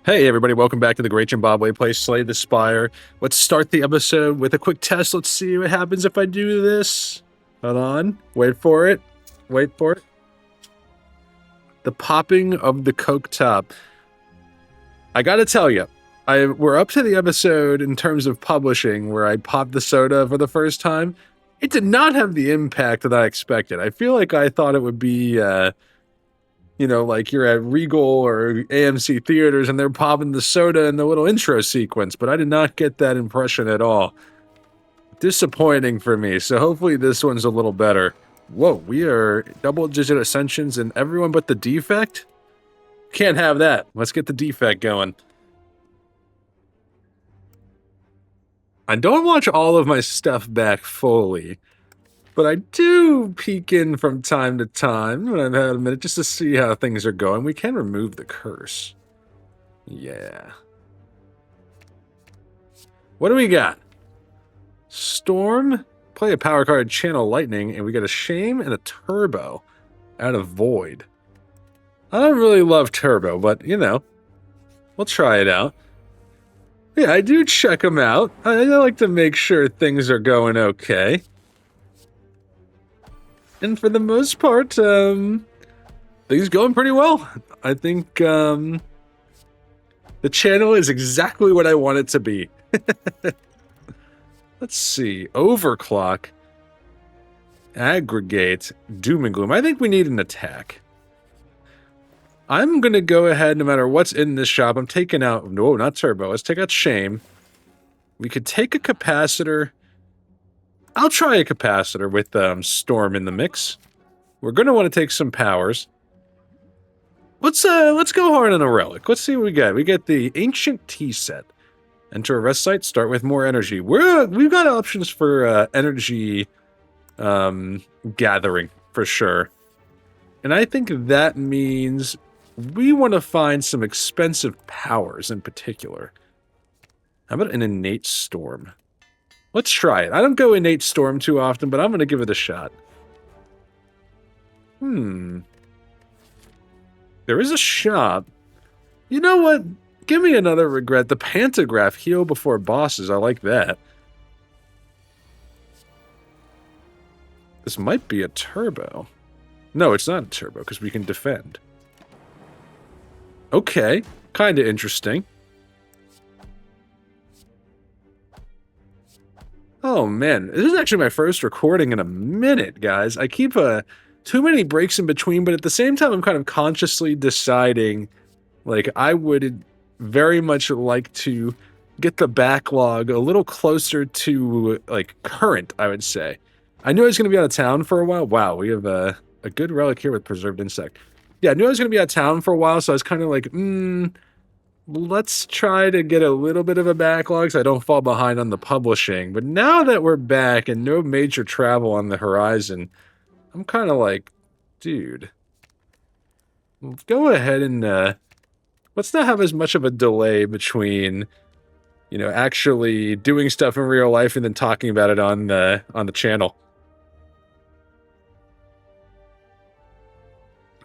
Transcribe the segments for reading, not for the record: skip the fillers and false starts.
Hey everybody, welcome back to the Great Jimbabwe play Slay the Spire. Let's start the episode with a quick test. Let's see what happens if I do this. Hold on. Wait for it. Wait for it. The popping of the Coke top. I gotta tell you, we're up to the episode in terms of publishing where I popped the soda for the first time. It did not have the impact that I expected. I feel like I thought it would be... like you're at Regal or AMC theaters and they're popping the soda in the little intro sequence, but I did not get that impression at all. Disappointing for me, so hopefully this one's a little better. Whoa, we are double-digit ascensions and everyone but the defect? Can't have that. Let's get the defect going. I don't watch all of my stuff back fully, but I do peek in from time to time when I've had a minute just to see how things are going. We can remove the curse. Yeah. What do we got? Storm, play a power card, channel lightning, and we got a shame and a turbo out of void. I don't really love turbo, but we'll try it out. Yeah, I do check them out. I like to make sure things are going okay. And for the most part, things going pretty well. I think the channel is exactly what I want it to be. Let's see. Overclock. Aggregate. Doom and gloom. I think we need an attack. I'm going to go ahead, no matter what's in this shop. I'm taking out... No, not turbo. Let's take out shame. We could take a capacitor... I'll try a capacitor with Storm in the mix. We're going to want to take some powers. Let's go hard on a relic. Let's see what we get. We get the Ancient Tea Set. Enter a rest site, start with more energy. We've got options for energy gathering, for sure. And I think that means we want to find some expensive powers in particular. How about an innate storm? Let's try it. I don't go innate storm too often, but I'm going to give it a shot. There is a shop. You know what? Give me another regret. The pantograph, heal before bosses. I like that. This might be a turbo. No, it's not a turbo, because we can defend. Okay. Kind of interesting. Oh man, this is actually my first recording in a minute, guys. I keep too many breaks in between, but at the same time, I'm kind of consciously deciding, like, I would very much like to get the backlog a little closer to, like, current, I would say. I knew I was going to be out of town for a while. Wow, we have a good relic here with preserved insect. Yeah, I knew I was going to be out of town for a while, so I was kind of like, let's try to get a little bit of a backlog so I don't fall behind on the publishing. But now that we're back and no major travel on the horizon, I'm kind of like, dude, go ahead and let's not have as much of a delay between, actually doing stuff in real life and then talking about it on the channel.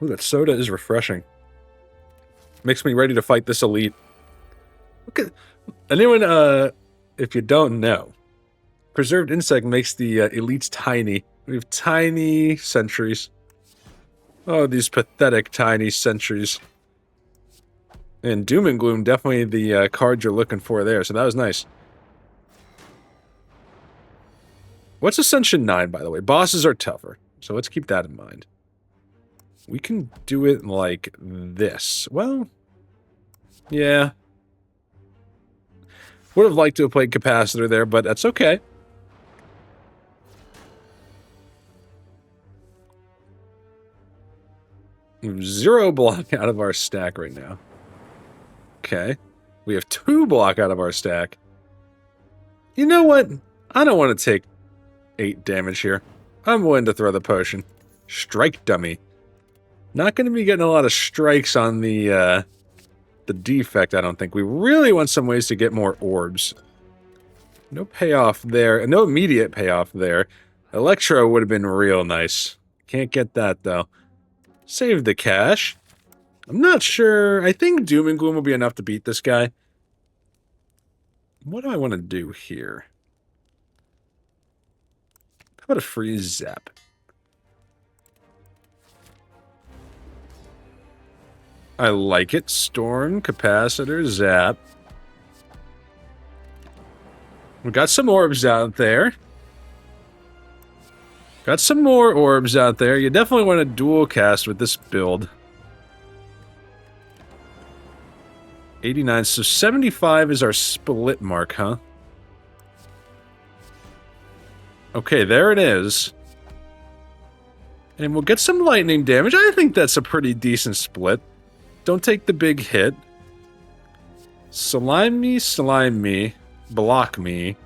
Ooh, that soda is refreshing. Makes me ready to fight this elite. Okay. Anyone, if you don't know, preserved insect makes the elites tiny. We have tiny sentries. Oh, these pathetic tiny sentries. And Doom and Gloom, definitely the card you're looking for there, so that was nice. What's Ascension 9, by the way? Bosses are tougher, so let's keep that in mind. We can do it like this. Well, yeah. Would have liked to have played capacitor there, but that's okay. We have 0 block out of our stack right now. Okay. We have 2 block out of our stack. You know what? I don't want to take 8 damage here. I'm willing to throw the potion. Strike dummy. Not going to be getting a lot of strikes on the defect, I don't think. We really want some ways to get more orbs. No payoff there. No immediate payoff there. Electro would have been real nice. Can't get that, though. Save the cash. I'm not sure. I think Doom and Gloom will be enough to beat this guy. What do I want to do here? How about a freeze zap? I like it. Storm, capacitor, zap. We got some orbs out there. Got some more orbs out there. You definitely want to dual cast with this build. 89, so 75 is our split mark, huh? Okay, there it is. And we'll get some lightning damage. I think that's a pretty decent split. Don't take the big hit. Slime me, block me.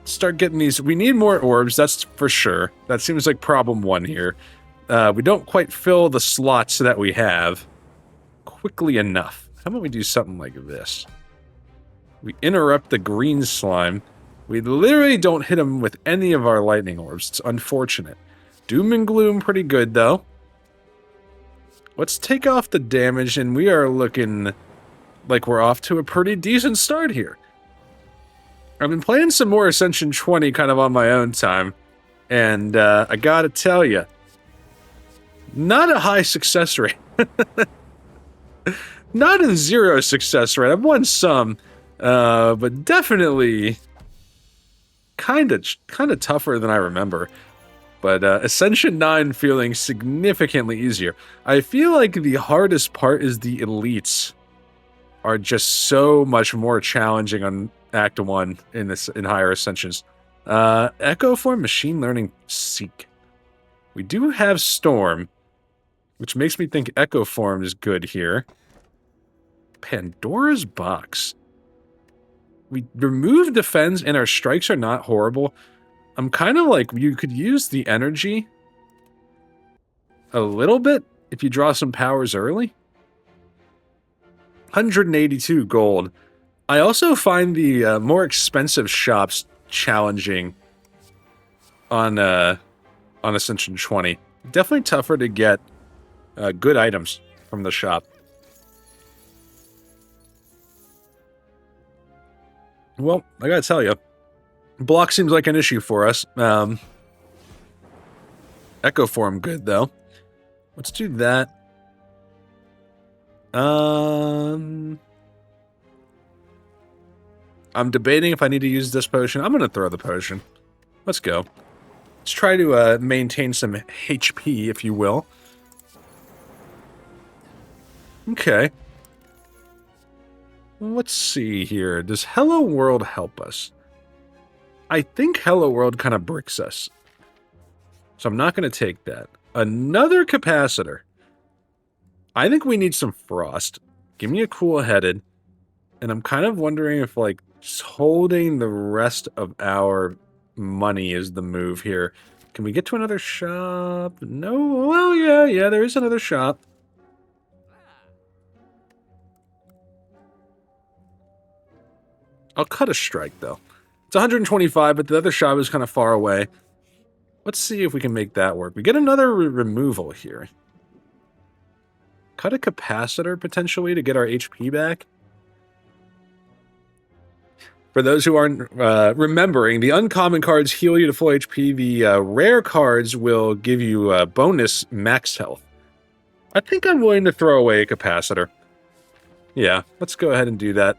Start getting these. We need more orbs, that's for sure. That seems like problem one here. We don't quite fill the slots that we have quickly enough. How about we do something like this? We interrupt the green slime. We literally don't hit him with any of our lightning orbs. It's unfortunate. Doom and Gloom pretty good, though. Let's take off the damage, and we are looking like we're off to a pretty decent start here. I've been playing some more Ascension 20 kind of on my own time, and I gotta tell you, not a high success rate. Not a 0 success rate. I've won some, but definitely kind of tougher than I remember. But Ascension 9 feeling significantly easier. I feel like the hardest part is the elites are just so much more challenging on Act 1 in higher Ascensions. Echo Form, Machine Learning, Seek. We do have Storm, which makes me think Echo Form is good here. Pandora's Box. We remove defense and our strikes are not horrible. I'm kind of like, you could use the energy a little bit if you draw some powers early. 182 gold. I also find the more expensive shops challenging on Ascension 20. Definitely tougher to get good items from the shop. Well, I gotta tell you, block seems like an issue for us. Echo Form good, though. Let's do that. I'm debating if I need to use this potion. I'm gonna throw the potion. Let's go. Let's try to maintain some HP, if you will. Okay. Let's see here. Does Hello World help us? I think Hello World kind of bricks us. So I'm not going to take that. Another capacitor. I think we need some frost. Give me a cool-headed. And I'm kind of wondering if, like, just holding the rest of our money is the move here. Can we get to another shop? No? Well, yeah, there is another shop. I'll cut a strike, though. It's 125, but the other shop is kind of far away. Let's see if we can make that work. We get another removal here. Cut a capacitor, potentially, to get our HP back. For those who aren't remembering, the uncommon cards heal you to full HP. The rare cards will give you bonus max health. I think I'm willing to throw away a capacitor. Yeah, let's go ahead and do that.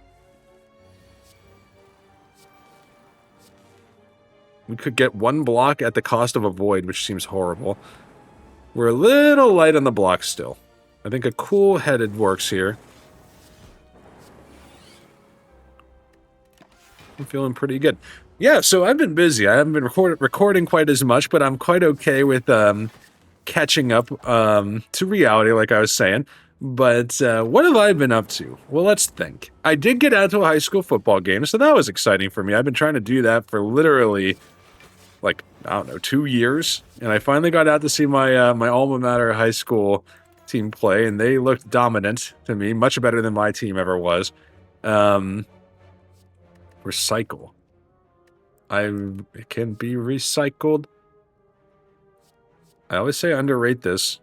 We could get one block at the cost of a void, which seems horrible. We're a little light on the block still. I think a cool-headed works here. I'm feeling pretty good. Yeah, so I've been busy. I haven't been recording quite as much, but I'm quite okay with catching up to reality, like I was saying. But what have I been up to? Well, let's think. I did get out to a high school football game, so that was exciting for me. I've been trying to do that for literally, like, I don't know, 2 years. And I finally got out to see my my alma mater high school team play, and they looked dominant to me, much better than my team ever was. Recycle. It can be recycled. I always say underrate this.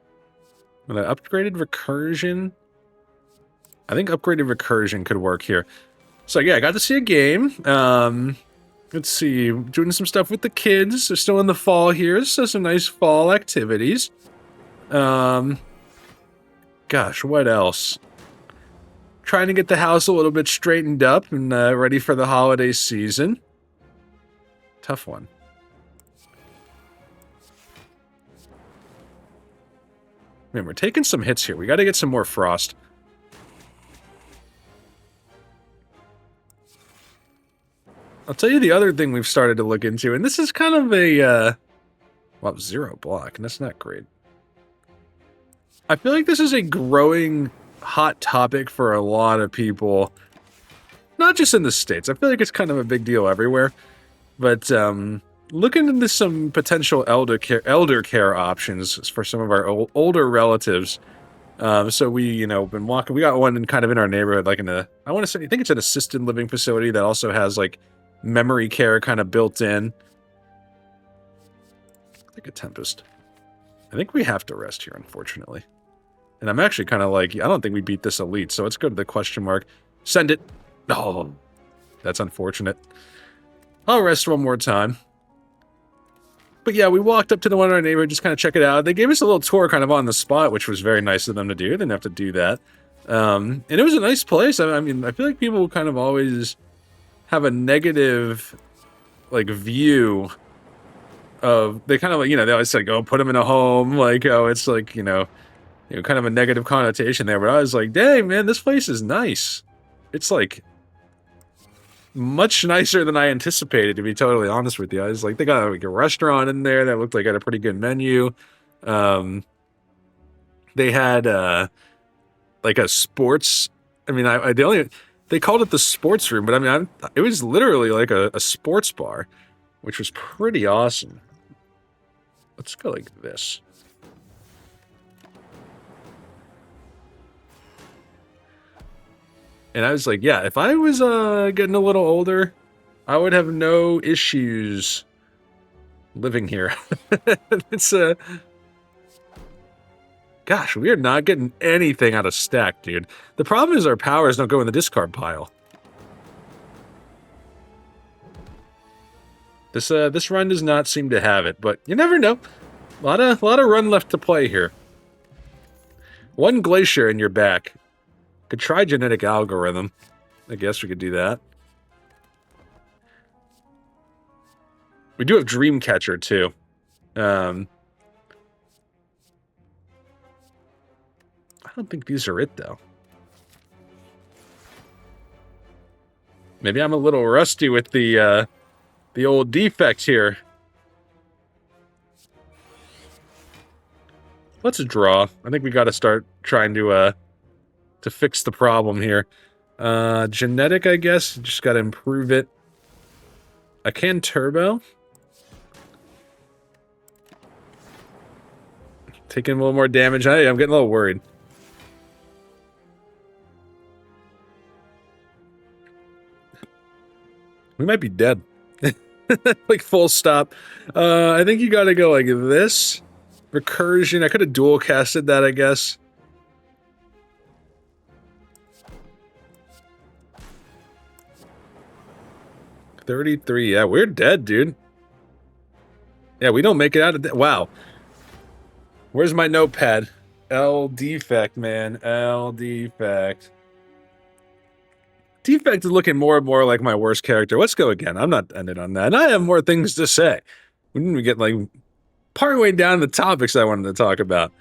With an upgraded recursion. I think upgraded recursion could work here. So yeah, I got to see a game. Let's see, doing some stuff with the kids. They're still in the fall here, so some nice fall activities. Gosh, what else? Trying to get the house a little bit straightened up and ready for the holiday season. Tough one. Man, we're taking some hits here. We got to get some more frost. I'll tell you the other thing we've started to look into, and this is kind of a, well, 0 block, and that's not great. I feel like this is a growing hot topic for a lot of people. Not just in the States. I feel like it's kind of a big deal everywhere. But, looking into some potential elder care options for some of our older relatives. So we, you know, been walking. We got one kind of in our neighborhood, like in a, I want to say, I think it's an assisted living facility that also has, like, memory care kind of built in. I think a Tempest. I think we have to rest here, unfortunately. And I'm actually kind of like, I don't think we beat this elite, so let's go to the question mark. Send it. Oh, that's unfortunate. I'll rest one more time. But yeah, we walked up to the one in our neighborhood, just kind of check it out. They gave us a little tour kind of on the spot, which was very nice of them to do. They didn't have to do that. And it was a nice place. I mean, I feel like people kind of always have a negative, like, view of, they kind of, like, you know, they always say, oh, put them in a home, like, oh, it's like, you know, kind of a negative connotation there, but I was like, dang, man, this place is nice. It's, like, much nicer than I anticipated, to be totally honest with you. I was like, they got, like, a restaurant in there that looked like it had a pretty good menu. They had, like, a sports, I mean, they called it the sports room, but I mean, it was literally like a sports bar, which was pretty awesome. Let's go like this. And I was like, yeah, if I was getting a little older, I would have no issues living here. It's gosh, we are not getting anything out of stack, dude. The problem is our powers don't go in the discard pile. This run does not seem to have it, but you never know. A lot of run left to play here. One glacier in your back. Could try genetic algorithm. I guess we could do that. We do have Dreamcatcher too. I don't think these are it though. Maybe I'm a little rusty with the old defect here. Let's draw. I think we got to start trying to fix the problem here. Genetic, I guess. Just got to improve it. I can turbo. Taking a little more damage. I'm getting a little worried. We might be dead. Like, full stop. I think you gotta go like this. Recursion. I could have dual casted that, I guess. $33. Yeah, we're dead, dude. Yeah, we don't make it out of... Wow. Where's my notepad? L defect, man. L defect. Defect is looking more and more like my worst character. Let's go again. I'm not ending on that. And I have more things to say. We didn't even get, like, partway down the topics I wanted to talk about.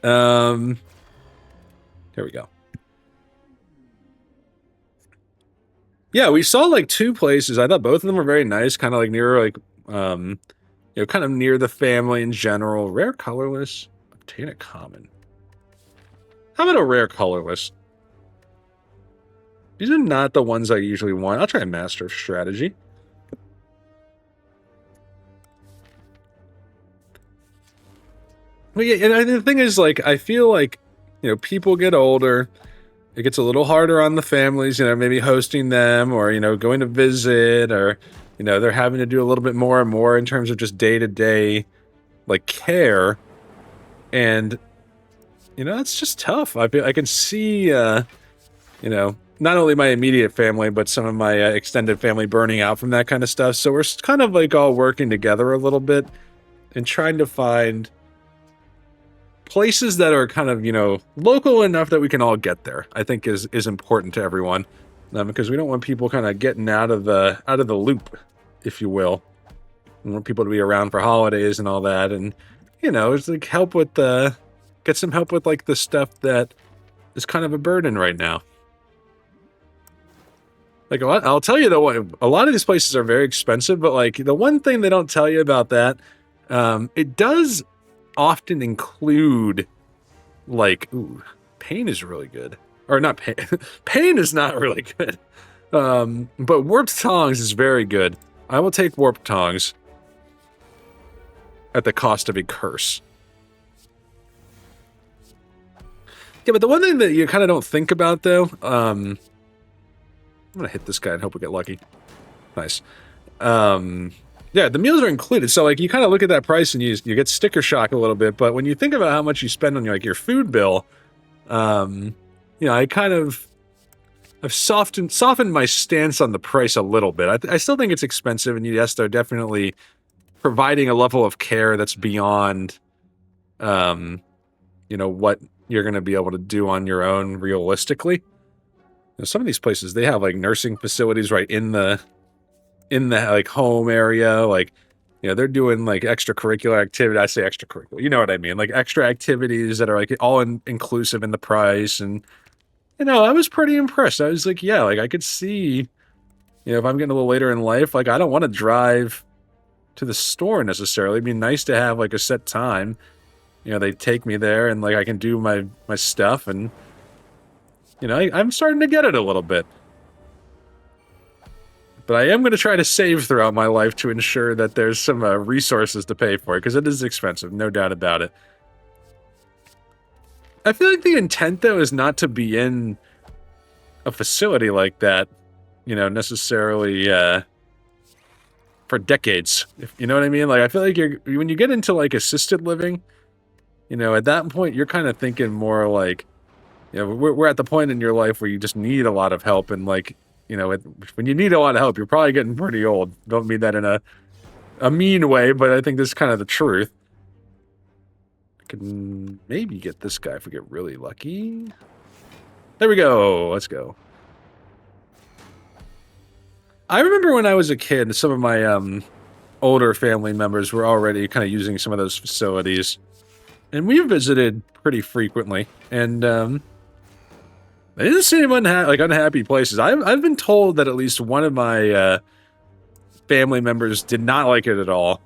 Here we go. Yeah, we saw, like, 2 places. I thought both of them were very nice. Kind of, like, near, like, you know, kind of near the family in general. Rare colorless. Obtain a common. How about a rare colorless? These are not the ones I usually want. I'll try Master of Strategy. Well, yeah, and the thing is, like, I feel like, you know, people get older. It gets a little harder on the families, you know, maybe hosting them or, you know, going to visit or, you know, they're having to do a little bit more and more in terms of just day-to-day, like, care. And you know, it's just tough. I can see, you know, not only my immediate family, but some of my extended family burning out from that kind of stuff. So we're kind of like all working together a little bit and trying to find places that are kind of, you know, local enough that we can all get there. I think is important to everyone, because we don't want people kind of getting out of the loop, if you will. We want people to be around for holidays and all that, and you know, it's like help with get some help with like the stuff that is kind of a burden right now. Like I'll tell you though, a lot of these places are very expensive, but like the one thing they don't tell you about that, it does often include like, ooh, pain is really good. Or not pain. Pain is not really good. But warped tongs is very good. I will take warped tongs at the cost of a curse. Yeah, but the one thing that you kind of don't think about though, I'm gonna hit this guy and hope we get lucky. Nice. Yeah, the meals are included, so like you kind of look at that price and you get sticker shock a little bit. But when you think about how much you spend on your food bill, you know, I've softened my stance on the price a little bit. I still think it's expensive, and yes, they're definitely providing a level of care that's beyond, you know, what you're going to be able to do on your own realistically. You know, some of these places, they have like nursing facilities right in the like home area. Like, you know, they're doing like extracurricular activity. I say extracurricular, you know what I mean? Like extra activities that are like all inclusive in the price. And, you know, I was pretty impressed. I was like, yeah, like I could see, you know, if I'm getting a little later in life, like I don't want to drive to the store necessarily. It'd be nice to have like a set time. You know, they take me there and like I can do my stuff, and you know, I'm starting to get it a little bit. But I am going to try to save throughout my life to ensure that there's some resources to pay for it, because it is expensive, no doubt about it. I feel like the intent, though, is not to be in a facility like that, you know, necessarily for decades. If you know what I mean? Like, I feel like when you get into like assisted living, you know, at that point, you're kind of thinking more like, you know, we're at the point in your life where you just need a lot of help, and like, you know, when you need a lot of help, you're probably getting pretty old. Don't mean that in a mean way, but I think this is kind of the truth. I can maybe get this guy if we get really lucky. There we go. Let's go. I remember when I was a kid, some of my older family members were already kind of using some of those facilities, and we visited pretty frequently. And they didn't seem unhappy places. I've been told that at least one of my family members did not like it at all,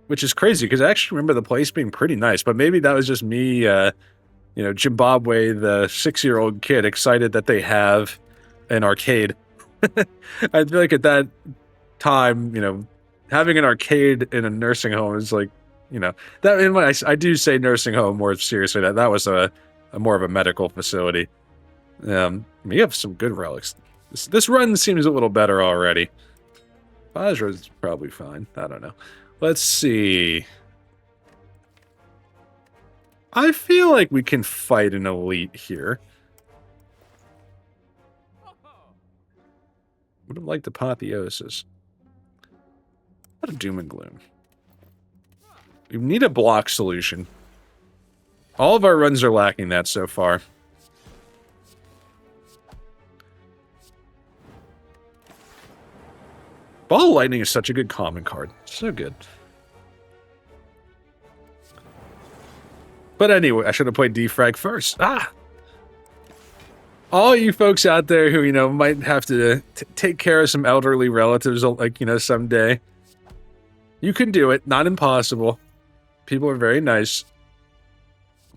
which is crazy because I actually remember the place being pretty nice. But maybe that was just me, you know, Jimbabwe, the 6-year-old kid, excited that they have an arcade. I feel like at that time, you know, having an arcade in a nursing home is like, you know, that. And when I do say nursing home more seriously, that was a more of a medical facility. We have some good relics. This run seems a little better already. Vajra's probably fine. I don't know. Let's see. I feel like we can fight an elite here. Would have liked Apotheosis. What a doom and gloom. We need a block solution. All of our runs are lacking that so far. Ball Lightning is such a good common card. So good. But anyway, I should have played Defrag first. Ah! All you folks out there who, you know, might have to take care of some elderly relatives, like, you know, someday. You can do it. Not impossible. People are very nice.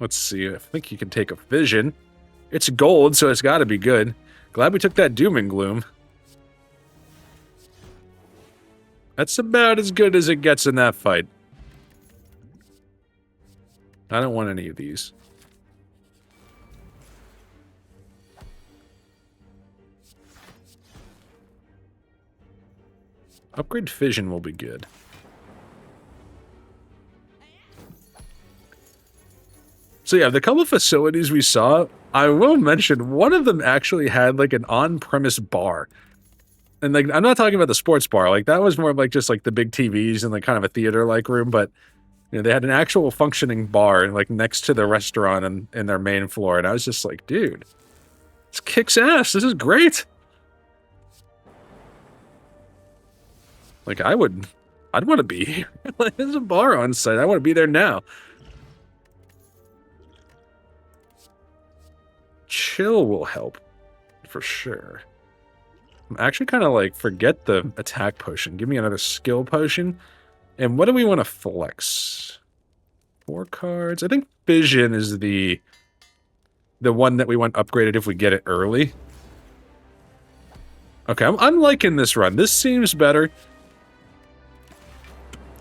Let's see. I think you can take a vision. It's gold, so it's got to be good. Glad we took that doom and gloom. That's about as good as it gets in that fight. I don't want any of these. Upgrade fission will be good. So yeah, the couple facilities we saw, I will mention, one of them actually had like an on-premise bar. And like, I'm not talking about the sports bar. Like that was more of like just like the big TVs and like kind of a theater-like room, but you know, they had an actual functioning bar like next to the restaurant and in their main floor. And I was just like, dude, this kicks ass. This is great. Like I'd want to be here. Like, there's a bar on site. I want to be there now. Chill will help for sure. I'm actually kind of like, forget the attack potion. Give me another skill potion. And what do we want to flex? 4 cards. I think Vision is the one that we want upgraded if we get it early. Okay, I'm liking this run. This seems better.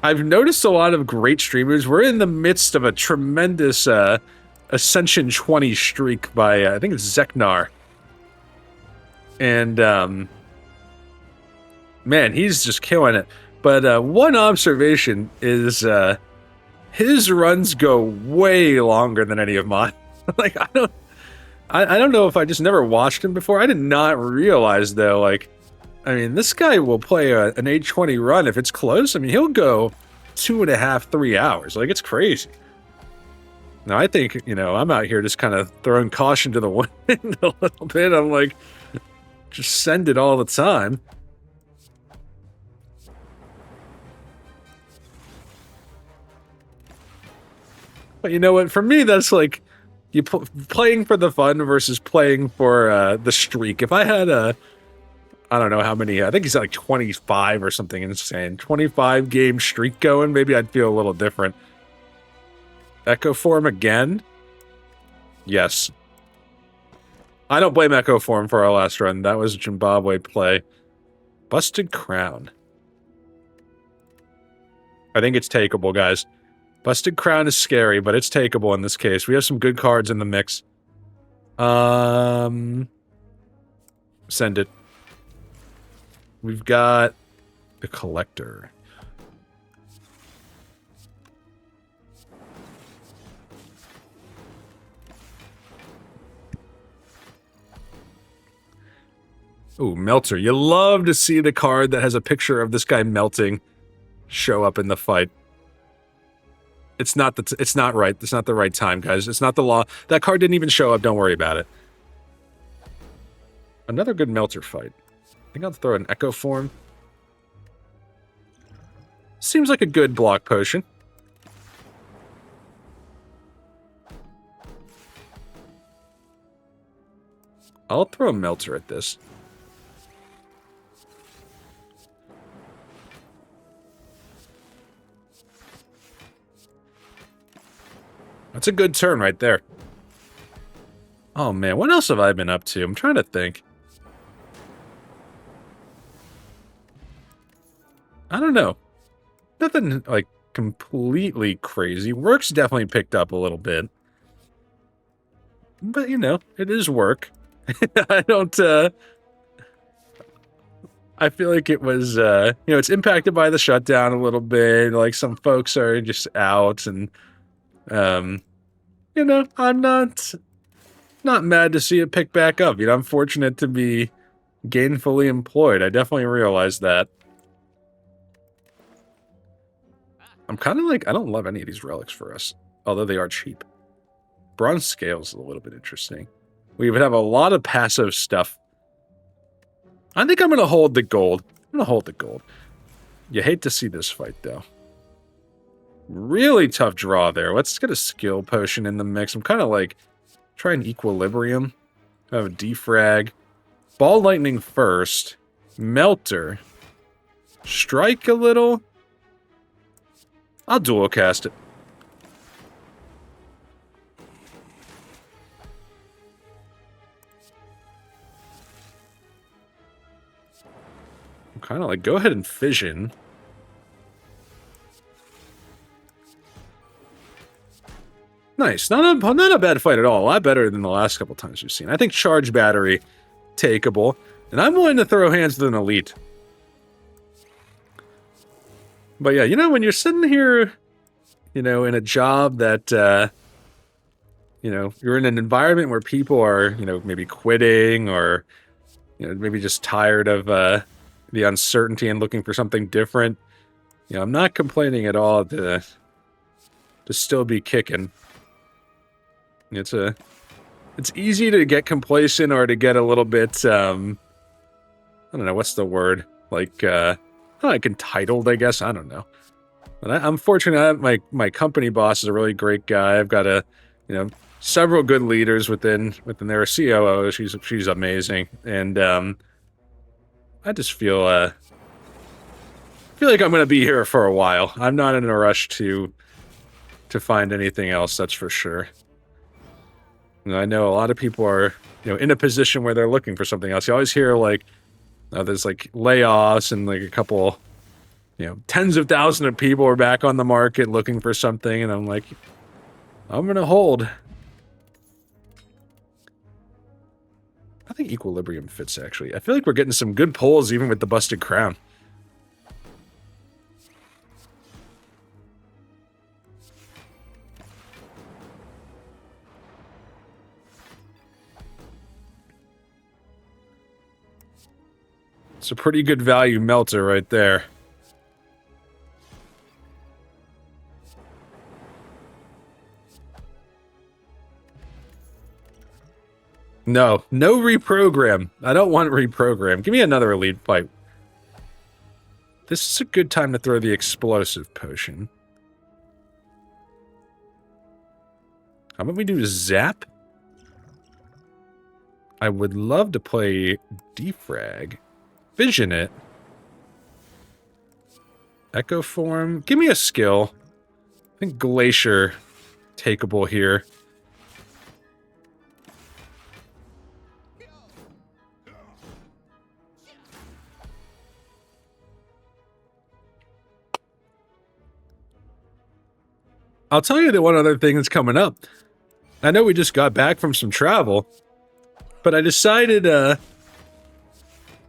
I've noticed a lot of great streamers. We're in the midst of a tremendous Ascension 20 streak by, I think it's Zeknar. And, man, he's just killing it. But one observation is his runs go way longer than any of mine. Like, I don't know if I just never watched him before. I did not realize, though, like, I mean, this guy will play an A20 run if it's close. I mean, he'll go 2.5, 3 hours. Like, it's crazy. Now, I think, you know, I'm out here just kind of throwing caution to the wind a little bit. I'm like, just send it all the time. But you know what? For me, that's like you playing for the fun versus playing for the streak. If I had I don't know how many, I think he's like 25 or something insane. 25 game streak going, maybe I'd feel a little different. Echo Form again? Yes. I don't blame Echo Form for our last run. That was a Jimbabwe play. Busted Crown. I think it's takeable, guys. Busted Crown is scary, but it's takeable in this case. We have some good cards in the mix. Send it. We've got the Collector. Ooh, Melter. You love to see the card that has a picture of this guy melting show up in the fight. It's not it's not right. It's not the right time, guys. It's not the law. That card didn't even show up. Don't worry about it. Another good Melter fight. I think I'll throw an Echo Form. Seems like a good block potion. I'll throw a Melter at this. That's a good turn right there. Oh man, what else have I been up to? I'm trying to think. I don't know. Nothing, like, completely crazy. Work's definitely picked up a little bit. But, you know, it is work. I don't, I feel like it was, you know, it's impacted by the shutdown a little bit. Like, some folks are just out and, you know, I'm not mad to see it pick back up. You know, I'm fortunate to be gainfully employed. I definitely realize that. I'm kind of like, I don't love any of these relics for us, although they are cheap. Bronze Scales is a little bit interesting. We would have a lot of passive stuff. I think I'm going to hold the gold. I'm going to hold the gold. You hate to see this fight, though. Really tough draw there. Let's get a skill potion in the mix. I'm kind of like trying Equilibrium. I have a defrag. Ball Lightning first. Melter. Strike a little. I'll dual cast it. I'm kind of like, go ahead and fission. Nice. Not a bad fight at all. A lot better than the last couple times we've seen. I think Charge Battery, takeable. And I'm willing to throw hands with an Elite. But yeah, you know, when you're sitting here, you know, in a job that you know, you're in an environment where people are, you know, maybe quitting or, you know, maybe just tired of the uncertainty and looking for something different. You know, I'm not complaining at all to still be kicking. It's easy to get complacent or to get a little bit I don't know, what's the word? Like entitled, I guess. I don't know. But I'm fortunate. My company boss is a really great guy. I've got you know, several good leaders within their COO. She's amazing, and I just feel like I'm gonna be here for a while. I'm not in a rush to find anything else. That's for sure. And I know a lot of people are, you know, in a position where they're looking for something else. You always hear like there's like layoffs and like a couple, you know, tens of thousands of people are back on the market looking for something, and I'm like, I'm gonna hold. I think Equilibrium fits, actually. I feel like we're getting some good pulls even with the Busted Crown. It's a pretty good value melter right there. No reprogram. I don't want reprogram. Give me another elite fight. This is a good time to throw the explosive potion. How about we do Zap? I would love to play Defrag. Vision it. Echo Form. Give me a skill. I think Glacier takeable here. I'll tell you the one other thing that's coming up. I know we just got back from some travel, but I decided,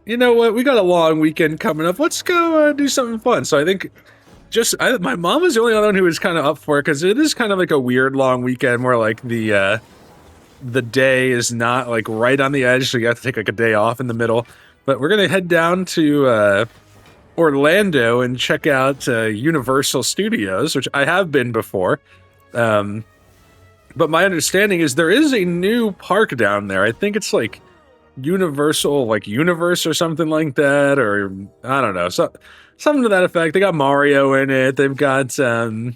you know what? We got a long weekend coming up. Let's go do something fun. So I think my mom was the only one who was kind of up for it, because it is kind of like a weird long weekend where like the day is not like right on the edge, so you have to take like a day off in the middle. But we're gonna head down to Orlando and check out Universal Studios, which I have been before. But my understanding is there is a new park down there. I think it's like Universal, like Universe or something like that, or I don't know, something to that effect. They got Mario in it. They've got I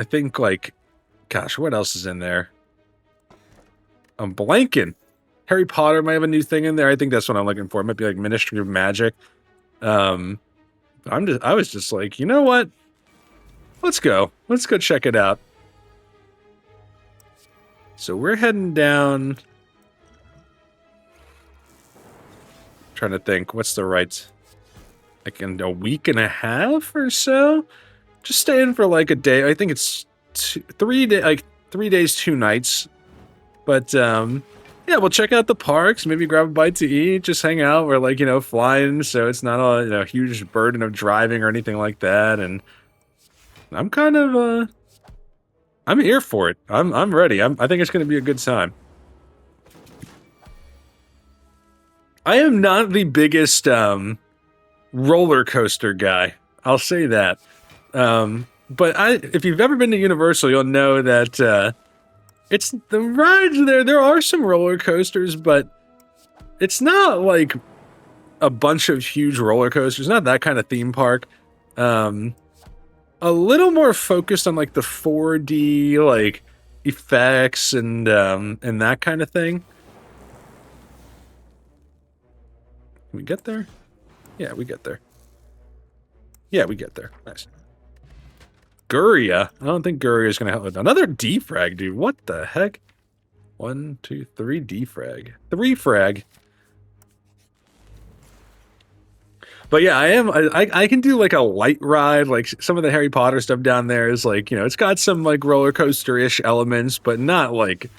think like, gosh, what else is in there? I'm blanking. Harry Potter might have a new thing in there. I think that's what I'm looking for. It might be like Ministry of Magic. I was just like, you know what? Let's go check it out. So we're heading down. Trying to think, what's the right, like in a week and a half or so? Just staying for like a day. I think it's 3 days, 2 nights. But yeah, we'll check out the parks, maybe grab a bite to eat, just hang out. We're like, you know, flying, so it's not a, you know, huge burden of driving or anything like that. And I'm kind of I'm here for it. I'm ready. I think it's going to be a good time. I am not the biggest roller coaster guy. I'll say that. But if you've ever been to Universal, you'll know that it's the rides there. There are some roller coasters, but it's not like a bunch of huge roller coasters. Not that kind of theme park. A little more focused on like the 4D like effects and that kind of thing. Can we get there? Yeah, we get there. Yeah, we get there. Nice. Guria. I don't think Guria is going to help with another defrag, dude. What the heck? 1, 2, 3 defrag. 3 frag. But yeah, I can do like a light ride. Like some of the Harry Potter stuff down there is like, you know, it's got some like roller coaster-ish elements, but not like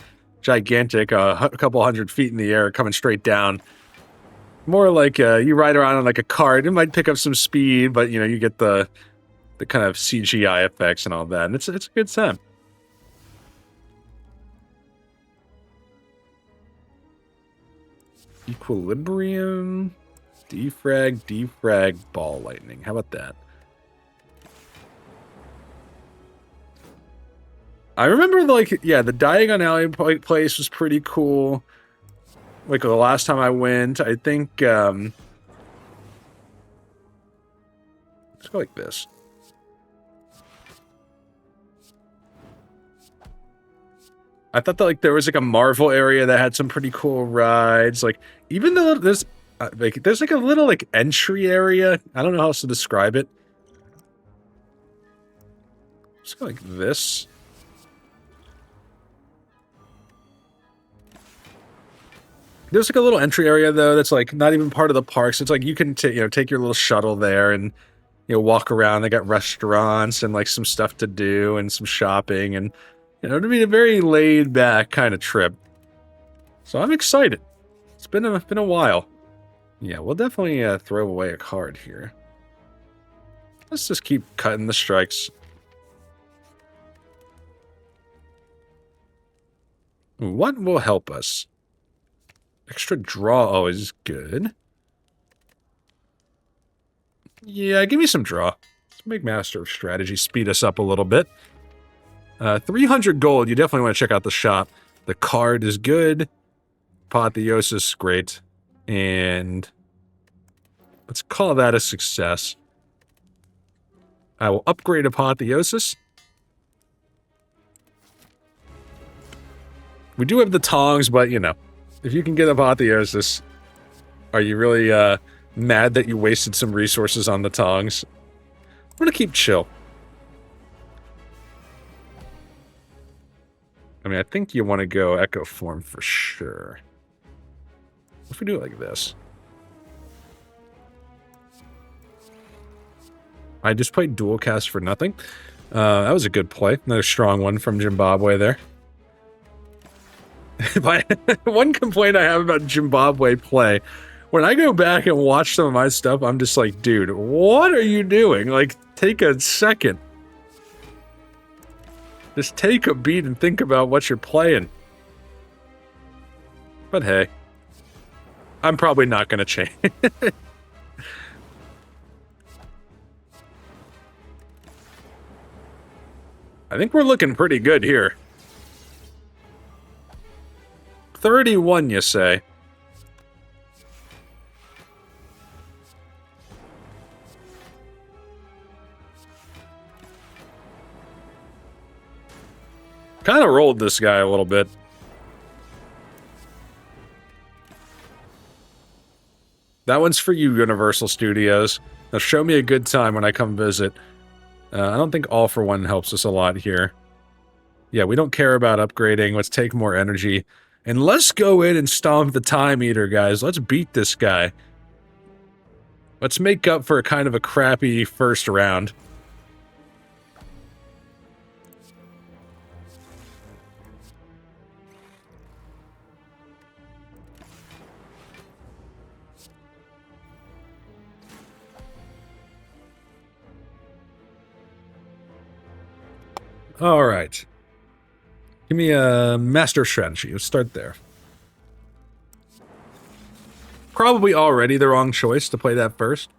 gigantic, a couple hundred feet in the air coming straight down. More like you ride around on like a cart. It might pick up some speed, but you know, you get the kind of CGI effects and all that. And it's a good time. Equilibrium, defrag, ball lightning. How about that? I remember, like, yeah, the Diagon Alley place was pretty cool. Like, the last time I went, I think, let's go like this. I thought that, like, there was, like, a Marvel area that had some pretty cool rides. Like, even though there's a little, like, entry area. I don't know how else to describe it. Let's go like this. There's, like, a little entry area, though, that's, like, not even part of the park. So it's, like, you can, take your little shuttle there and, walk around. They got restaurants and, like, some stuff to do and some shopping. And, it'll be a very laid-back kind of trip. So I'm excited. It's been a while. Yeah, we'll definitely throw away a card here. Let's just keep cutting the strikes. What will help us? Extra draw always good. Yeah, give me some draw. Let's make Master of Strategy speed us up a little bit. 300 gold, you definitely want to check out the shop. The card is good. Apotheosis, great. And let's call that a success. I will upgrade Apotheosis. We do have the tongs, but, if you can get Apotheosis, are you really mad that you wasted some resources on the tongs? I'm gonna keep chill. I mean, I think you want to go Echo Form for sure. What if we do it like this? I just played Dual Cast for nothing. That was a good play. Another strong one from Jimbabwe there. One complaint I have about Jimbabwe play, when I go back and watch some of my stuff, I'm just like, dude, what are you doing? Like, take a second. Just take a beat and think about what you're playing. But hey, I'm probably not going to change. I think we're looking pretty good here. 31, you say? Kind of rolled this guy a little bit. That one's for you, Universal Studios. Now show me a good time when I come visit. I don't think All for One helps us a lot here. Yeah, we don't care about upgrading. Let's take more energy. And let's go in and stomp the Time Eater, guys. Let's beat this guy. Let's make up for kind of a crappy first round. All right. Give me a Master Strategy. Let's start there. Probably already the wrong choice to play that first.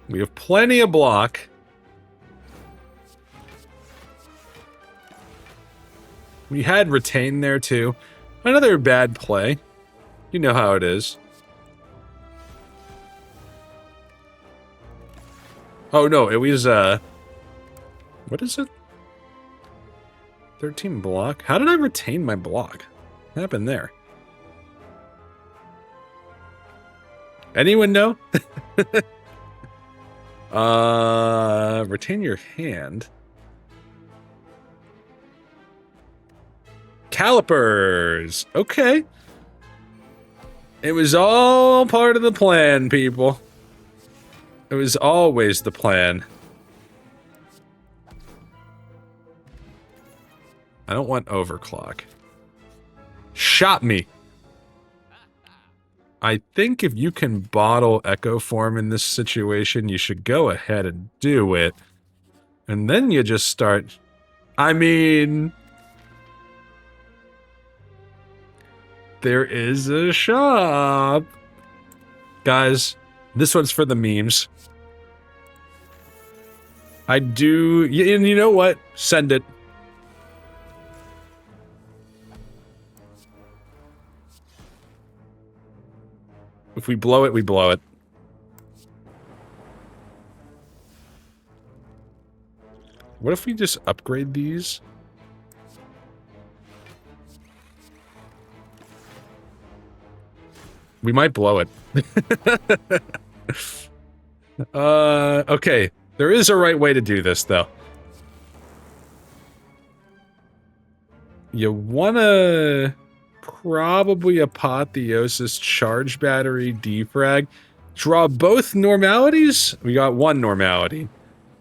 We have plenty of block. We had Retain there too. Another bad play. You know how it is. Oh no, it was what is it? 13 block? How did I retain my block? What happened there? Anyone know? Retain your hand. Calipers. Okay. It was all part of the plan, people. It was always the plan. I don't want overclock. Shot me. I think if you can bottle Echo Form in this situation, you should go ahead and do it. And then you just start... I mean... There is a shop! Guys, this one's for the memes. I do... And you know what? Send it. If we blow it, we blow it. What if we just upgrade these? We might blow it. Okay. There is a right way to do this, though. You wanna... Probably Apotheosis, Charge Battery, Defrag. Draw both normalities? We got one normality.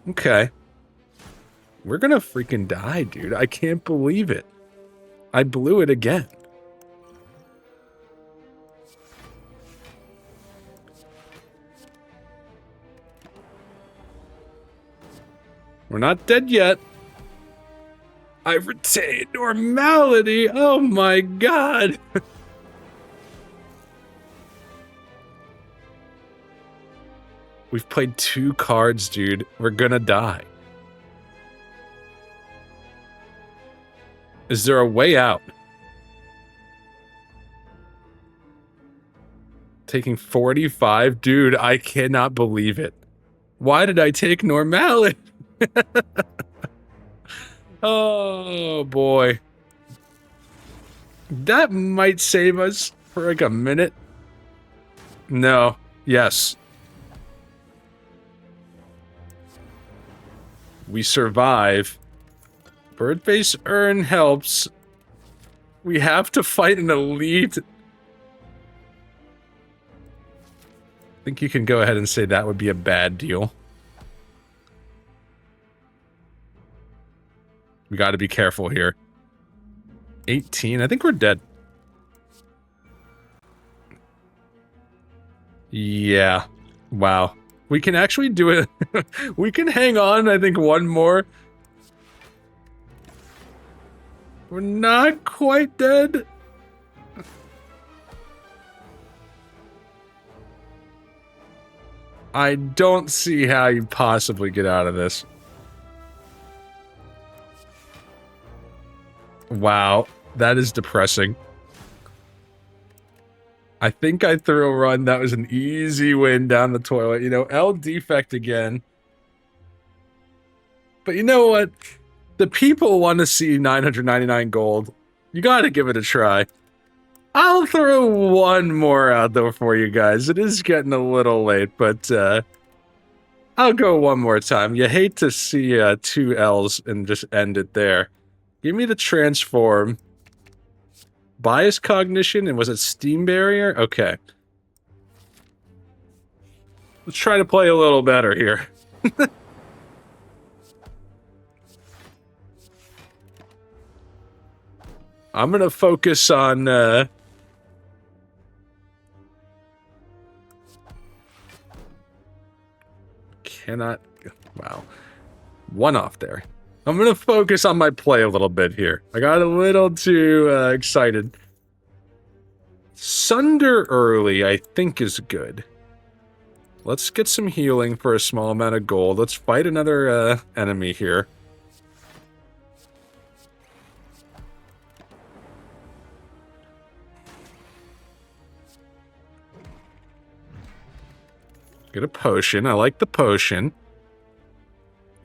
Okay. We're gonna freaking die, dude. I can't believe it. I blew it again. We're not dead yet. I've retained normality. Oh my god. We've played 2 cards, dude. We're gonna die. Is there a way out? Taking 45? Dude, I cannot believe it. Why did I take normality? Oh, boy. That might save us for like a minute. No. Yes. We survive. Birdface Urn helps. We have to fight an elite. I think you can go ahead and say that would be a bad deal. We got to be careful here. 18. I think we're dead. Yeah. Wow. We can actually do it. We can hang on, I think, one more. We're not quite dead. I don't see how you possibly get out of this. Wow, that is depressing. I think I threw a run. That was an easy win down the toilet. You know, L defect again. But you know what? The people want to see 999 gold. You gotta give it a try. I'll throw one more out though for you guys. It is getting a little late, but I'll go one more time. You hate to see 2 L's and just end it there. Give me the transform. Bias cognition, and was it steam barrier? Okay. Let's try to play a little better here. I'm gonna focus on cannot... Wow. One off there. I'm gonna focus on my play a little bit here. I got a little too excited. Sunder early, I think, is good. Let's get some healing for a small amount of gold. Let's fight another enemy here. Get a potion. I like the potion.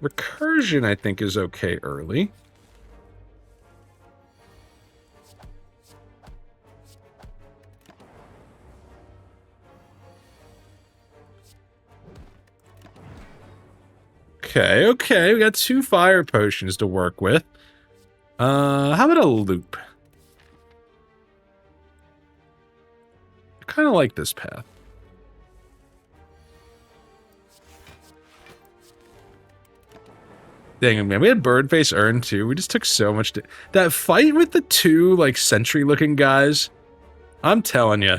Recursion, I think, is okay early. Okay, okay. We got 2 fire potions to work with. How about a loop? I kind of like this path. Dang, man, we had Birdface Urn too. We just took so much... That fight with the 2, like, sentry-looking guys, I'm telling you,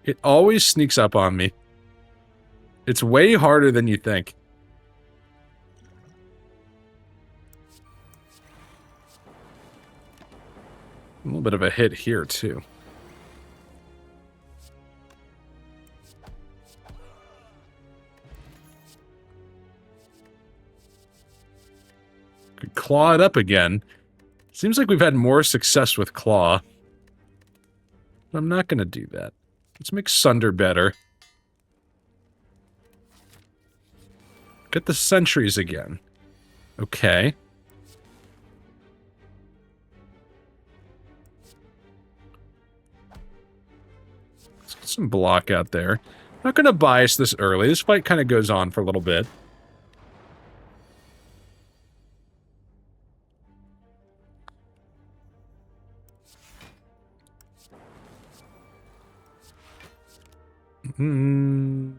It always sneaks up on me. It's way harder than you think. A little bit of a hit here, too. Could claw it up again. Seems like we've had more success with claw. I'm not going to do that. Let's make Sunder better. Get the sentries again. Okay. Let's get some block out there. Not going to bias this early. This fight kind of goes on for a little bit.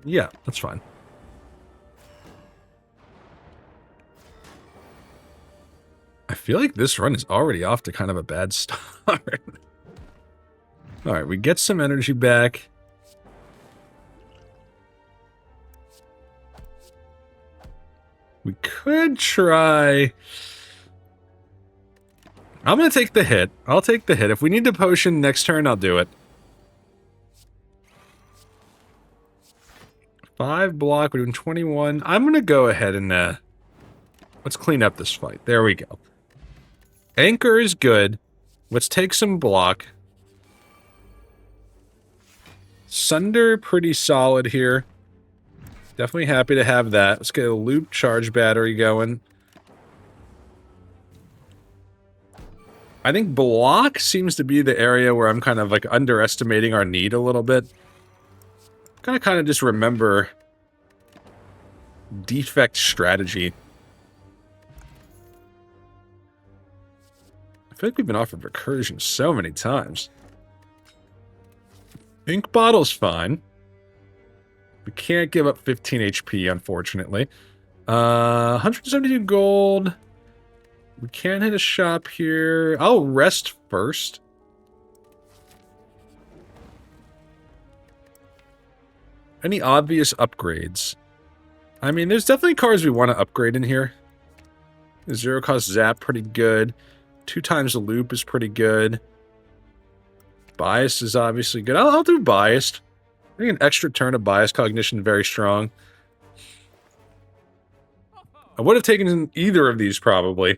Yeah, that's fine. I feel like this run is already off to kind of a bad start. Alright, we get some energy back. We could try... I'm gonna take the hit. I'll take the hit. If we need the potion next turn, I'll do it. 5 block, we're doing 21. I'm gonna go ahead and, let's clean up this fight. There we go. Anchor is good. Let's take some block. Sunder, pretty solid here. Definitely happy to have that. Let's get a loop charge battery going. I think block seems to be the area where I'm kind of, like, underestimating our need a little bit. Gotta kind of just remember defect strategy. I feel like we've been offered recursion so many times. Ink bottle's fine. We can't give up 15 HP, unfortunately. 172 gold. We can't hit a shop here. I'll rest first. Any obvious upgrades? I mean, there's definitely cards we want to upgrade in here. The zero cost zap, pretty good. 2 times the loop is pretty good. Bias is obviously good. I'll do biased. I think an extra turn of bias cognition, very strong. I would have taken either of these, probably.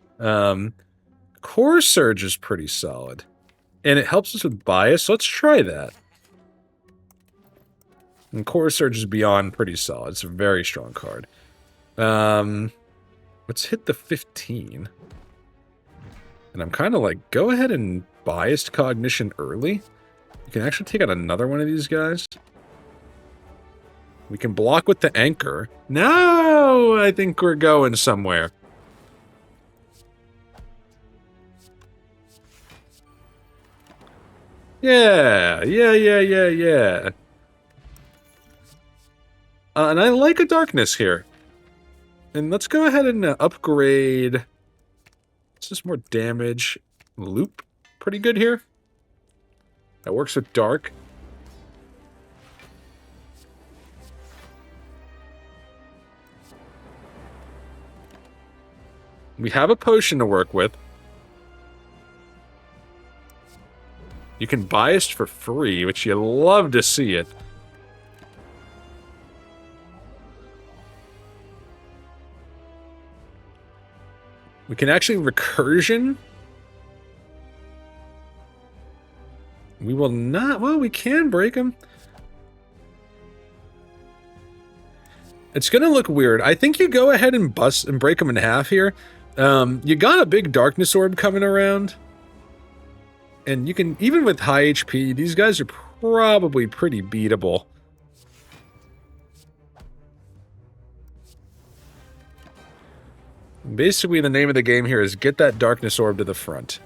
Core Surge is pretty solid. And it helps us with bias, so let's try that. And Core Surge is beyond pretty solid. It's a very strong card. Let's hit the 15. And I'm kind of like, go ahead and biased cognition early. You can actually take out another one of these guys. We can block with the anchor. No, I think we're going somewhere. Yeah. And I like a darkness here. And let's go ahead and upgrade. It's just more damage. Loop, pretty good here. That works with dark. We have a potion to work with. You can bias for free, which you love to see it. We can actually recursion. We will not... Well, we can break them. It's going to look weird. I think you go ahead and bust and break them in half here. You got a big darkness orb coming around. And you can... Even with high HP, these guys are probably pretty beatable. Basically, the name of the game here is get that darkness orb to the front.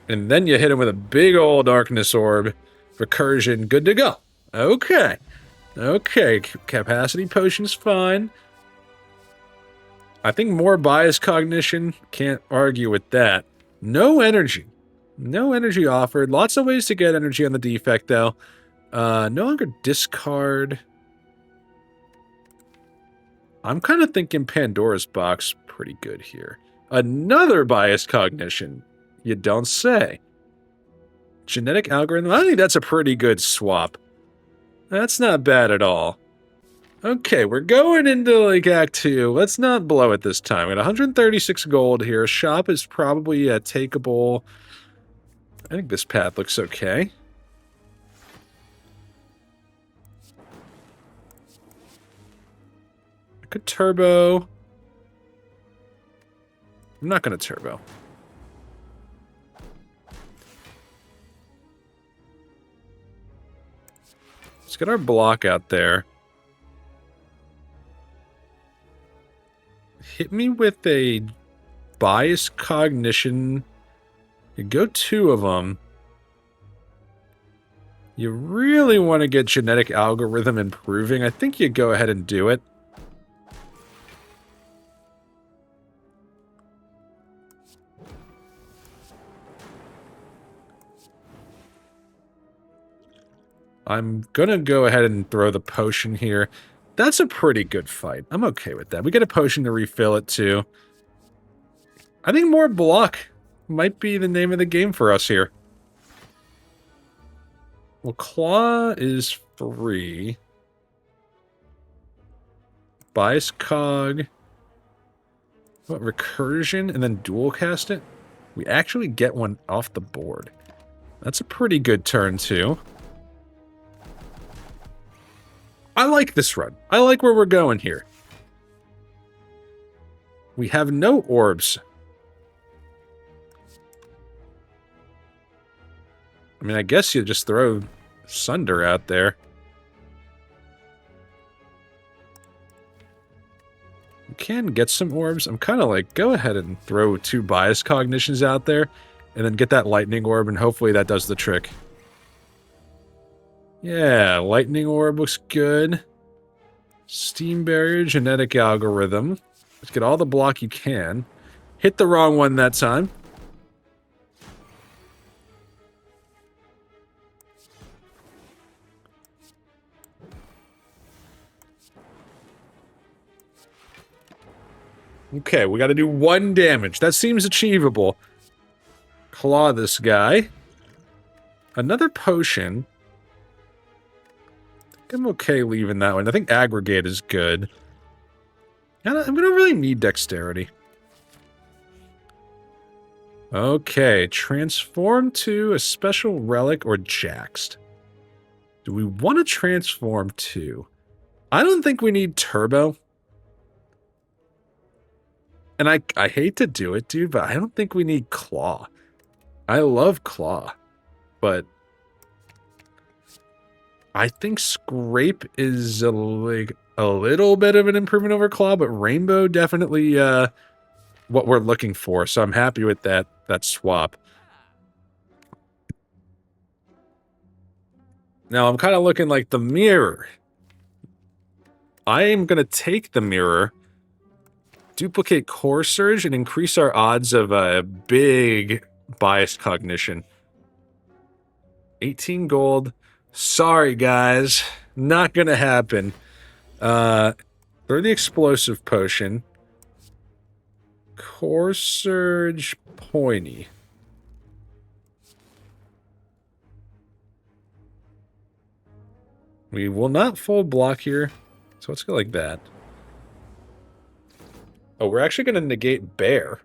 And then you hit him with a big old darkness orb. Recursion, good to go. Okay. Okay, capacity potion's fine. I think more bias cognition, can't argue with that. No energy. No energy offered. Lots of ways to get energy on the defect, though. No longer discard. I'm kind of thinking Pandora's Box pretty good here. Another biased cognition. You don't say. Genetic algorithm. I think that's a pretty good swap. That's not bad at all. Okay, we're going into like Act 2. Let's not blow it this time. We got 136 gold here. Shop is probably takeable. I think this path looks okay. I could turbo. I'm not going to turbo. Let's get our block out there. Hit me with a biased cognition. You go 2 of them. You really want to get genetic algorithm improving. I think you go ahead and do it. I'm gonna go ahead and throw the potion here. That's a pretty good fight. I'm okay with that. We get a potion to refill it too. I think more block might be the name of the game for us here. Well, Claw is free. Bias Cog. What, Recursion and then dual cast it? We actually get one off the board. That's a pretty good turn too. I like this run. I like where we're going here. We have no orbs. I mean, I guess you just throw Sunder out there. You can get some orbs. I'm kind of like, go ahead and throw 2 bias cognitions out there, and then get that lightning orb, and hopefully that does the trick. Yeah, lightning orb looks good. Steam barrier, genetic algorithm. Let's get all the block you can. Hit the wrong one that time. Okay, we got to do 1 damage. That seems achievable. Claw this guy. Another potion. I'm okay leaving that one. I think aggregate is good. We don't really need dexterity. Okay, transform to a special relic or jaxed. Do we want to transform to? I don't think we need turbo. And I hate to do it, dude, but I don't think we need claw. I love claw, but I think Scrape is like a little bit of an improvement over Claw, but Rainbow definitely what we're looking for. So I'm happy with that swap. Now I'm kind of looking like the mirror. I am going to take the mirror, duplicate Core Surge, and increase our odds of a big biased cognition. 18 gold. Sorry, guys. Not gonna happen. Throw the explosive potion. Core Surge Pointy. We will not full block here, so let's go like that. Oh, we're actually gonna negate Bear.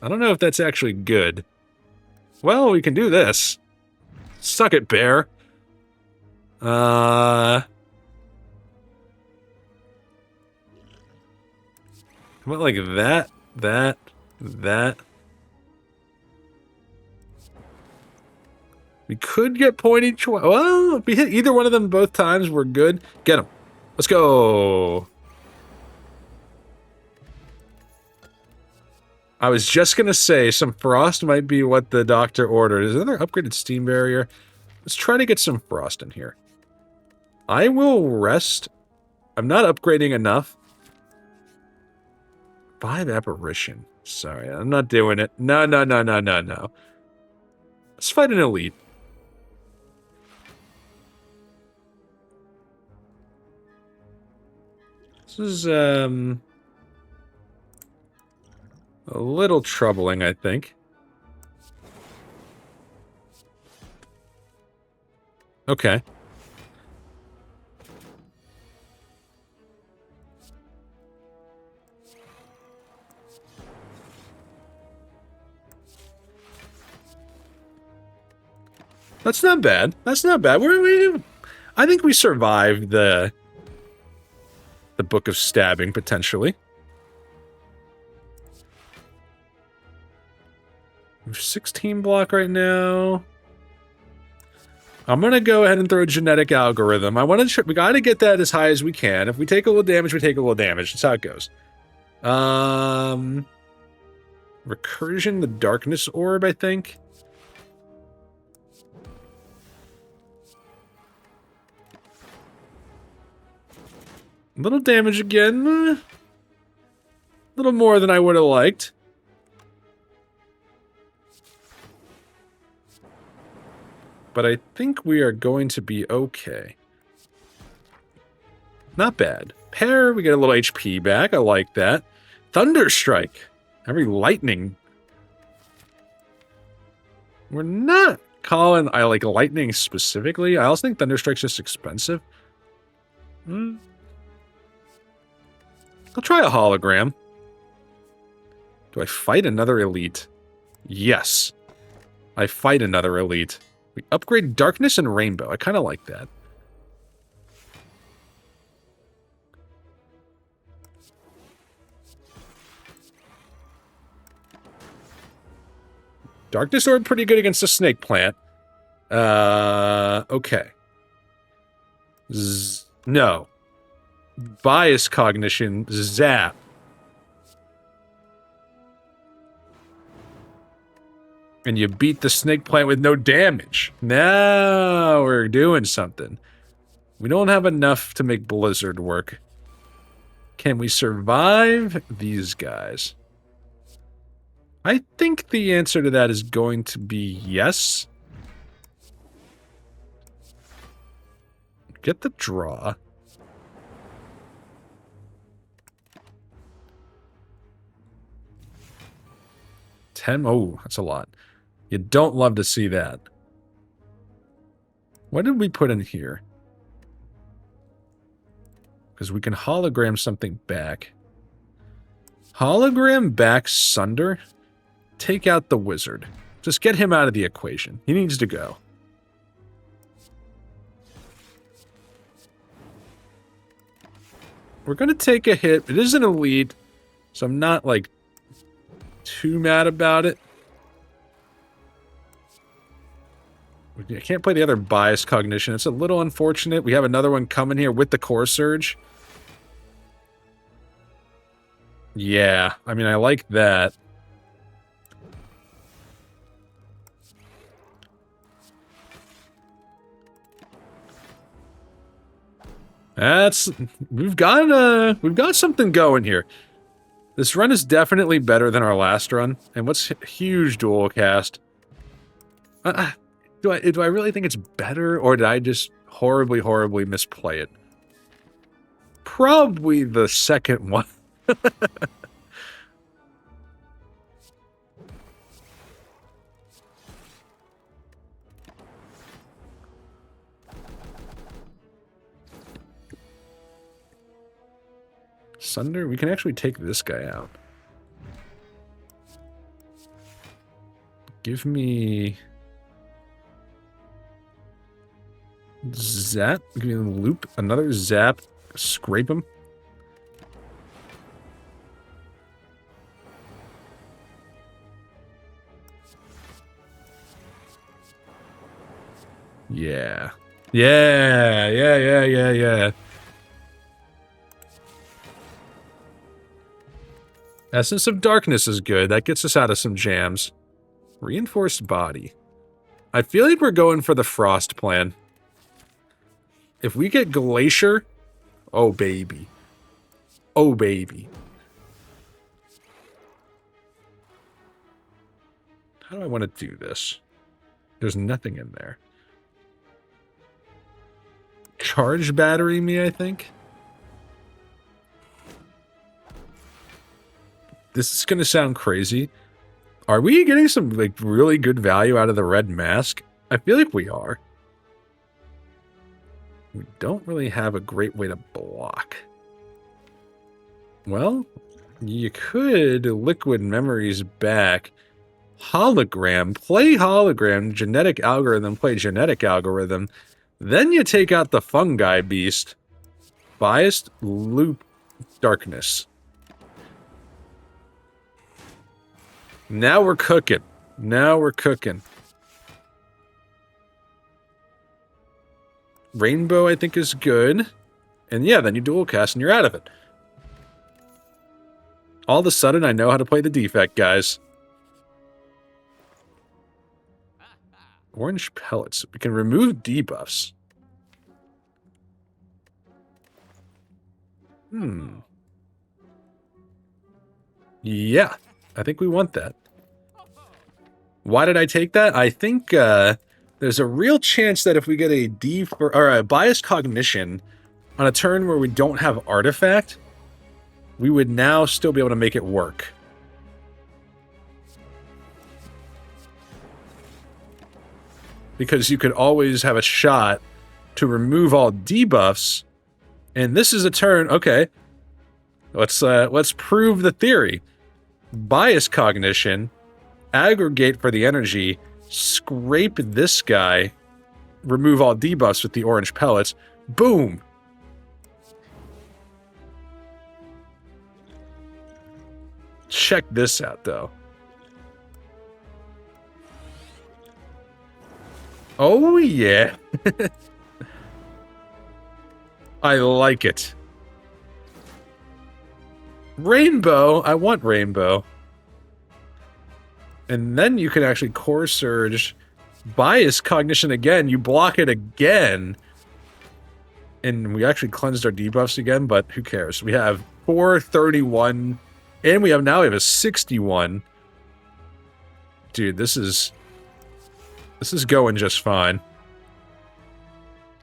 I don't know if that's actually good. Well, we can do this. Suck it, Bear. How about like that? We could get pointy choice. Well, if we hit either one of them both times, we're good. Get him. Let's go. I was just gonna say, some frost might be what the doctor ordered. Is there another upgraded steam barrier? Let's try to get some frost in here. I will rest. I'm not upgrading enough. 5 apparition. Sorry, I'm not doing it. No. Let's fight an elite. This is, a little troubling, I think. Okay. That's not bad. That's not bad. I think we survived the Book of Stabbing, potentially. We're 16 block right now. I'm going to go ahead and throw a genetic algorithm. We got to get that as high as we can. If we take a little damage, we take a little damage. That's how it goes. Recursion, the darkness orb, I think. Little damage again. A little more than I would have liked. But I think we are going to be okay. Not bad. Pair, we get a little HP back. I like that. Thunderstrike. Every lightning. We're not calling I like lightning specifically. I also think Thunderstrike's just expensive. I'll try a hologram. Do I fight another elite? Yes. I fight another elite. We upgrade darkness and rainbow. I kind of like that. Darkness orb pretty good against a snake plant. Okay. No. Bias cognition, zap. And you beat the snake plant with no damage. Now we're doing something. We don't have enough to make Blizzard work. Can we survive these guys? I think the answer to that is going to be yes. Get the draw. Oh, that's a lot. You don't love to see that. What did we put in here? Because we can hologram something back. Hologram back Sunder. Take out the wizard. Just get him out of the equation. He needs to go. We're going to take a hit. It is an elite, so I'm not, like, too mad about it. I can't play the other bias cognition. It's a little unfortunate. We have another one coming here with the core surge. Yeah, I mean, I like that. We've got something going here. This run is definitely better than our last run. And what's huge dual cast? Do I really think it's better, or did I just horribly misplay it? Probably the second one. Sunder, we can actually take this guy out. Give me... Zap? Give me a loop. Another zap. Scrape him. Yeah. Yeah. Essence of Darkness is good. That gets us out of some jams. Reinforced Body. I feel like we're going for the Frost plan. If we get Glacier... Oh, baby. Oh, baby. How do I want to do this? There's nothing in there. Charge battery me, I think. This is going to sound crazy. Are we getting some like really good value out of the red mask? I feel like we are. We don't really have a great way to block. Well, you could liquid memories back. Hologram, play hologram, genetic algorithm, play genetic algorithm. Then you take out the fungi beast. Biased loop darkness. Now we're cooking. Now we're cooking. Rainbow, I think, is good. And yeah, then you dual cast and you're out of it. All of a sudden, I know how to play the defect, guys. Orange pellets. We can remove debuffs. Yeah, I think we want that. Why did I take that? I think there's a real chance that if we get a biased cognition on a turn where we don't have artifact, we would now still be able to make it work. Because you could always have a shot to remove all debuffs, and this is a turn. Okay, let's prove the theory. Bias cognition, aggregate for the energy, scrape this guy, remove all debuffs with the orange pellets. Boom. Check this out, though. Oh, yeah. I like it. Rainbow. I want rainbow. And then you can actually core surge. Bias cognition again. You block it again. And we actually cleansed our debuffs again, but who cares? We have 431. And we have a 61. Dude, this is going just fine.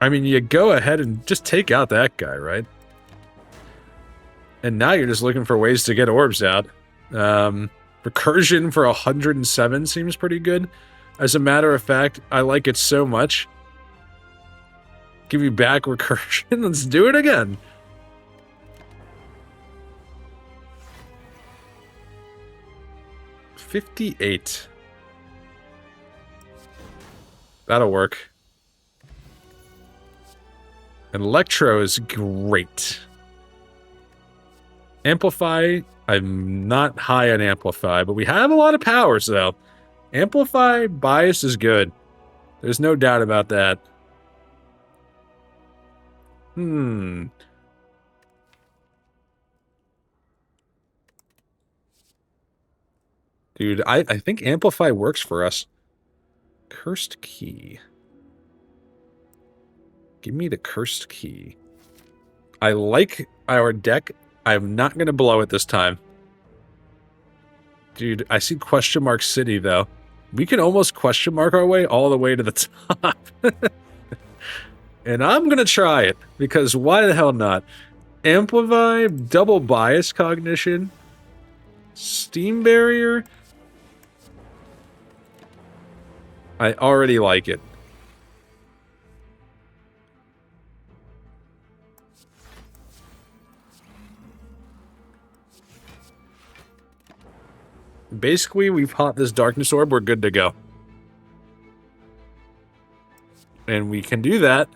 I mean, you go ahead and just take out that guy, right? And now you're just looking for ways to get orbs out. Recursion for 107 seems pretty good. As a matter of fact, I like it so much. Give me back recursion. Let's do it again. $58. That'll work. And Electro is great. Amplify, I'm not high on Amplify, but we have a lot of powers, though. Amplify, Bias is good. There's no doubt about that. Dude, I think Amplify works for us. Cursed Key. Give me the Cursed Key. I like our deck. I'm not going to blow it this time. Dude, I see question mark city, though. We can almost question mark our way all the way to the top. And I'm going to try it, because why the hell not? Amplify, double bias cognition, steam barrier. I already like it. Basically, we've hot this darkness orb, we're good to go. And we can do that.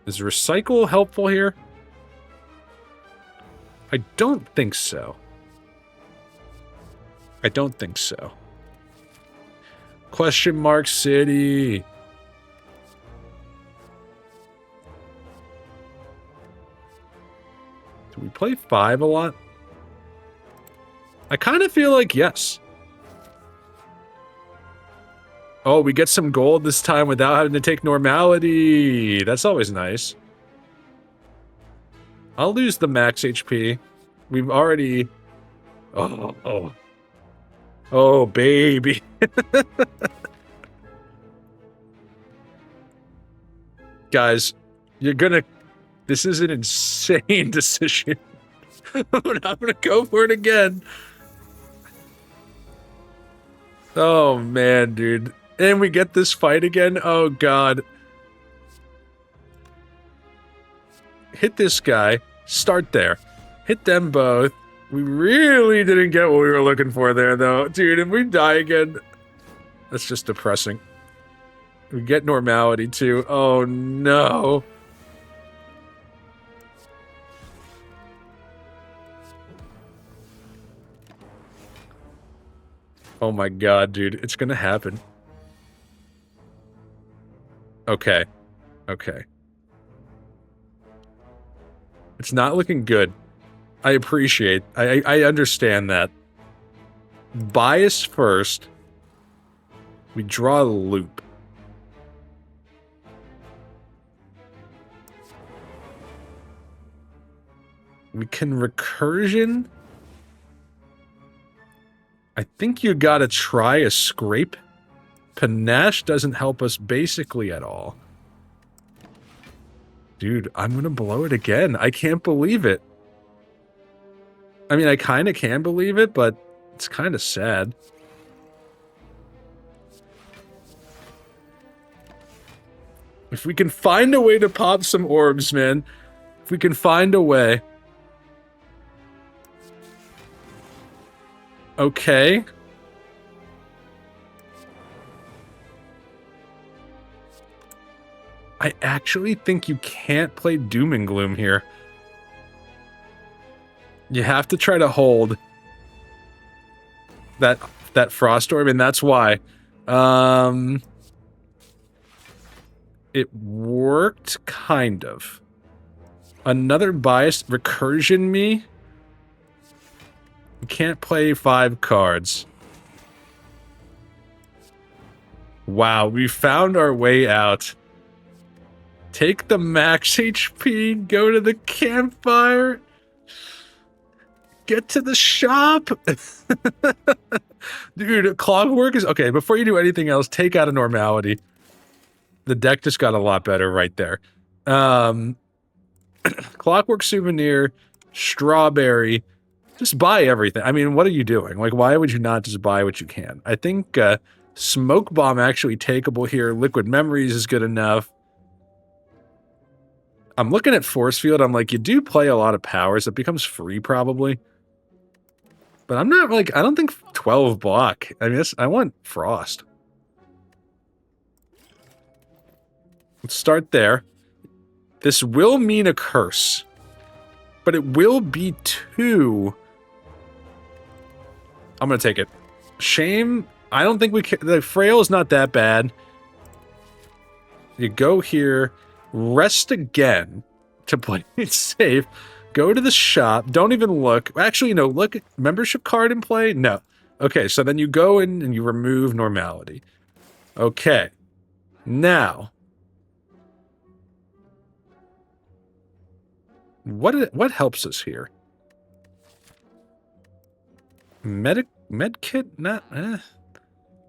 Is recycle helpful here? I don't think so. I don't think so. Question mark city. Do we play 5 a lot? I kind of feel like yes. Oh, we get some gold this time without having to take normality. That's always nice. I'll lose the max HP. We've already... Oh. Oh, baby. Guys, you're gonna... This is an insane decision. I'm gonna go for it again. Oh, man, dude. And we get this fight again? Oh, God. Hit this guy. Start there. Hit them both. We really didn't get what we were looking for there, though. Dude, if we die again... That's just depressing. We get normality, too. Oh, no. Oh my god, dude. It's gonna happen. Okay. Okay. It's not looking good. I appreciate... I understand that. Bias first. We draw a loop. We can recursion. I think you gotta try a scrape. Panache doesn't help us basically at all. Dude, I'm gonna blow it again. I can't believe it. I mean, I kinda can believe it, but it's kinda sad. If we can find a way to pop some orbs, man. If we can find a way. Okay. I actually think you can't play Doom and Gloom here. You have to try to hold that Frost Orb, and that's why. It worked, kind of. Another bias, recursion me. You can't play 5 cards. Wow, we found our way out. Take the max HP, go to the campfire. Get to the shop. Dude, Clockwork is... Okay, before you do anything else, take out a Normality. The deck just got a lot better right there. Clockwork Souvenir, Strawberry. Just buy everything. I mean, what are you doing? Like, why would you not just buy what you can? I think Smoke Bomb actually takeable here. Liquid Memories is good enough. I'm looking at Force Field. I'm like, you do play a lot of powers. It becomes free, probably. But I'm not, like, I don't think 12 block. I mean, I want Frost. Let's start there. This will mean a curse. But it will be 2. I'm gonna take it. Shame. I don't think we can... The Frail is not that bad. You go here. Rest again to play it safe. Go to the shop. Don't even look. Actually, no. Look. Membership card in play? No. Okay, so then you go in and you remove Normality. Okay. Now. What helps us here? Medkit? Not...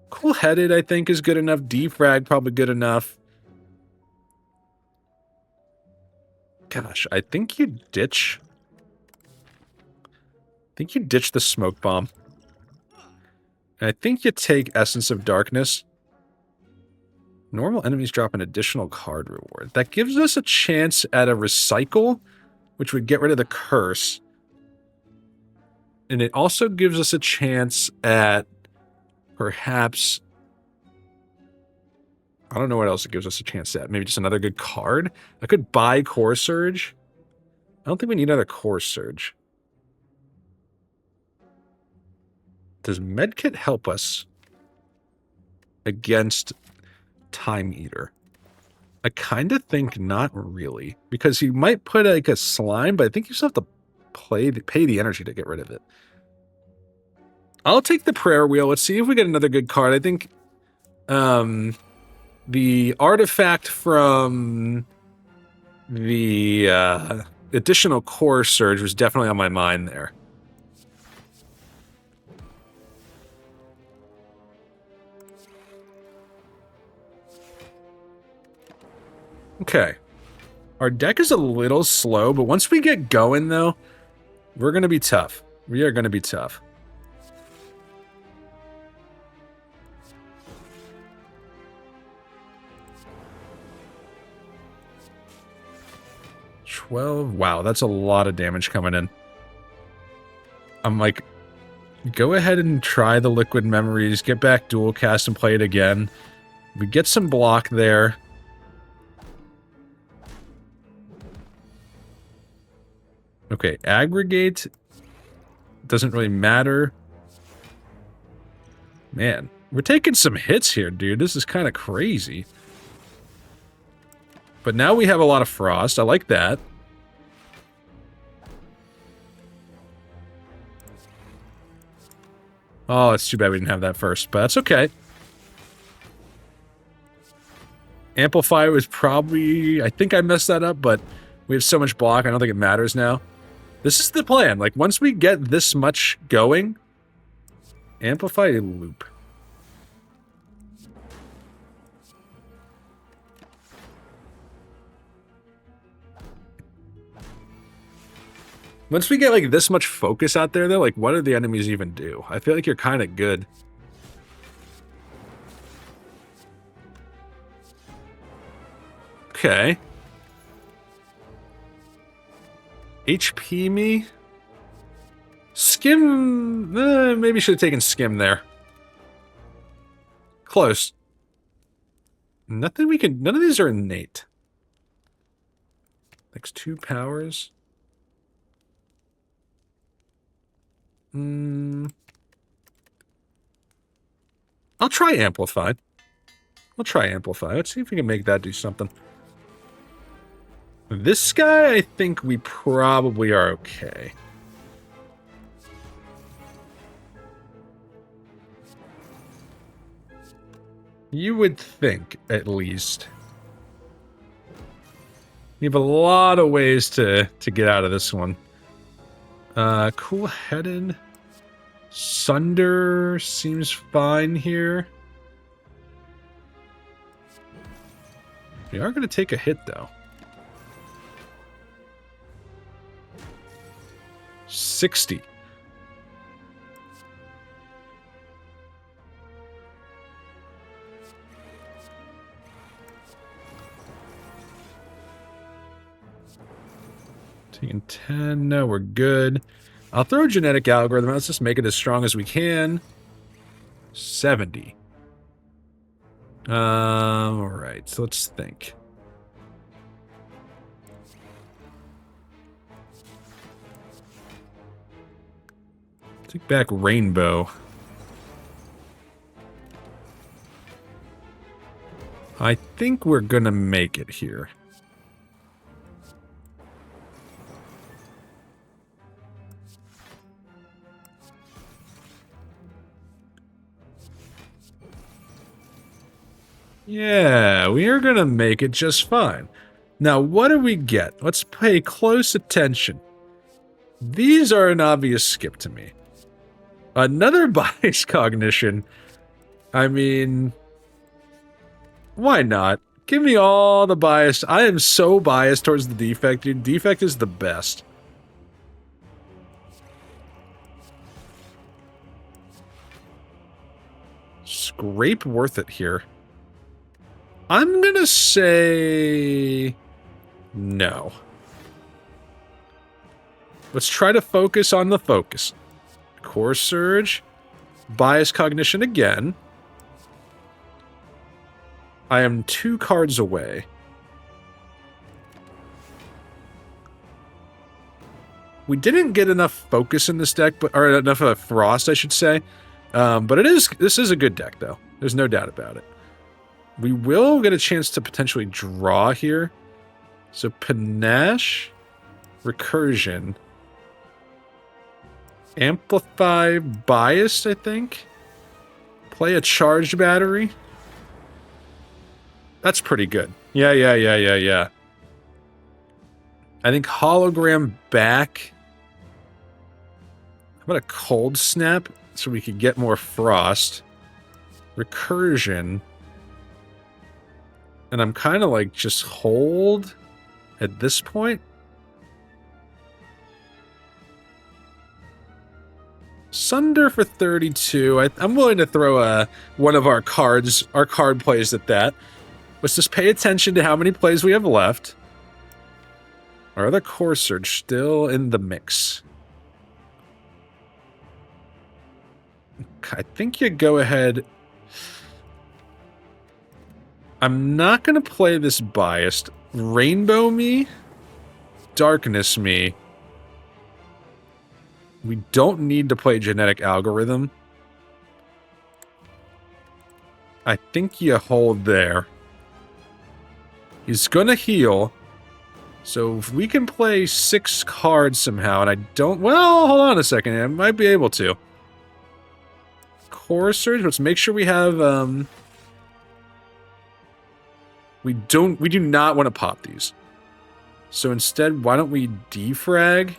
Cool-headed, I think, is good enough. Defrag, probably good enough. Gosh, I think you ditch... the Smoke Bomb. And I think you take Essence of Darkness. Normal enemies drop an additional card reward. That gives us a chance at a Recycle, which would get rid of the curse. And it also gives us a chance at perhaps... I don't know what else it gives us a chance at. Maybe just another good card? I could buy Core Surge. I don't think we need another Core Surge. Does Medkit help us against Time Eater? I kind of think not really. Because you might put like a slime, but I think you still have to pay the energy to get rid of it. I'll take the Prayer Wheel. Let's see if we get another good card. I think... the artifact from the additional Core Surge was definitely on my mind there. Okay. Our deck is a little slow, but once we get going, though, we're going to be tough. We are going to be tough. Wow, that's a lot of damage coming in. I'm like, go ahead and try the Liquid Memories, get back Dual Cast and play it again. We get some block there. Okay, Aggregate doesn't really matter. Man, we're taking some hits here, dude. This is kind of crazy. But now we have a lot of Frost. I like that. Oh, it's too bad we didn't have that first, but that's okay. Amplify was probably... I think I messed that up, but we have so much block, I don't think it matters now. This is the plan. Like, once we get this much going... Amplify loop. Once we get, like, this much focus out there, though, like, what do the enemies even do? I feel like you're kind of good. Okay. HP me? Skim... maybe should have taken Skim there. Close. Nothing we can... None of these are innate. Next 2 powers. I'll try Amplify. Let's see if we can make that do something. This guy, I think we probably are okay. You would think, at least. You have a lot of ways to get out of this one. Cool-headed. Sunder seems fine here. We are going to take a hit, though. 60. Taking 10. No, we're good. I'll throw a genetic algorithm. Let's just make it as strong as we can. 70. Alright, so let's think. Take back Rainbow. I think we're gonna make it here. Yeah, we are gonna make it just fine. Now, what do we get? Let's pay close attention. These are an obvious skip to me. Another bias cognition. I mean... Why not? Give me all the bias. I am so biased towards the defect, dude. Defect is the best. Scrape worth it here. I'm gonna say... no. Let's try to focus on the focus. Core Surge. Bias Cognition again. I am 2 cards away. We didn't get enough focus in this deck, or enough Frost, I should say. But this is a good deck, though. There's no doubt about it. We will get a chance to potentially draw here. So Panache, Recursion, Amplify, Biased, I think. Play a Charged Battery. That's pretty good. Yeah. I think Hologram back. How about a Cold Snap so we could get more Frost? Recursion. And I'm kind of like, just hold at this point. Sunder for 32. I'm willing to throw one of our card plays at that. Let's just pay attention to how many plays we have left. Our other core surge still in the mix. I think you go ahead. I'm not going to play this biased. Rainbow me. Darkness me. We don't need to play genetic algorithm. I think you hold there. He's gonna heal. So if we can play 6 cards somehow, and I don't... Well, hold on a second. I might be able to. Core Surge. Let's make sure we have... We do not want to pop these. So instead, why don't we defrag?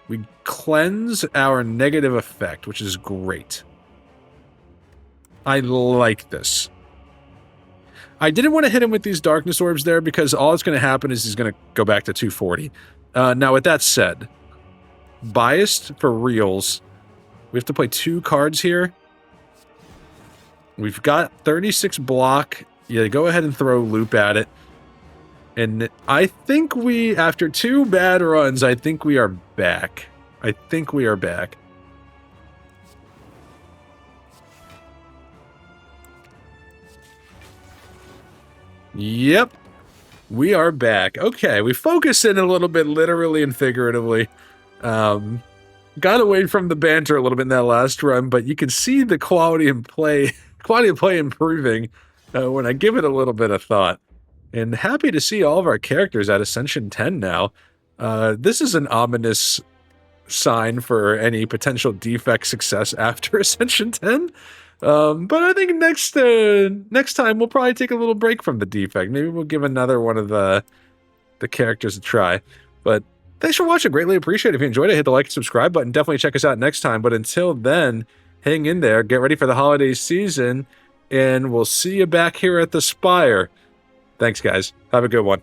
We cleanse our negative effect, which is great. I like this. I didn't want to hit him with these darkness orbs there because all that's going to happen is he's going to go back to 240. Now, with that said, biased for reals, we have to play 2 cards here. We've got 36 block. Yeah, go ahead and throw loop at it. And I think we, after 2 bad runs, I think we are back. I think we are back. Yep. We are back. Okay, we focused in a little bit, literally and figuratively. Got away from the banter a little bit in that last run, but you can see the quality of play improving when I give it a little bit of thought. And happy to see all of our characters at Ascension 10 now. This is an ominous sign for any potential defect success after Ascension 10. But I think next time we'll probably take a little break from the defect. Maybe we'll give another one of the characters a try. But thanks for watching. Greatly appreciate it. If you enjoyed it, hit the like and subscribe button. Definitely check us out next time. But until then, hang in there. Get ready for the holiday season. And we'll see you back here at the Spire. Thanks, guys. Have a good one.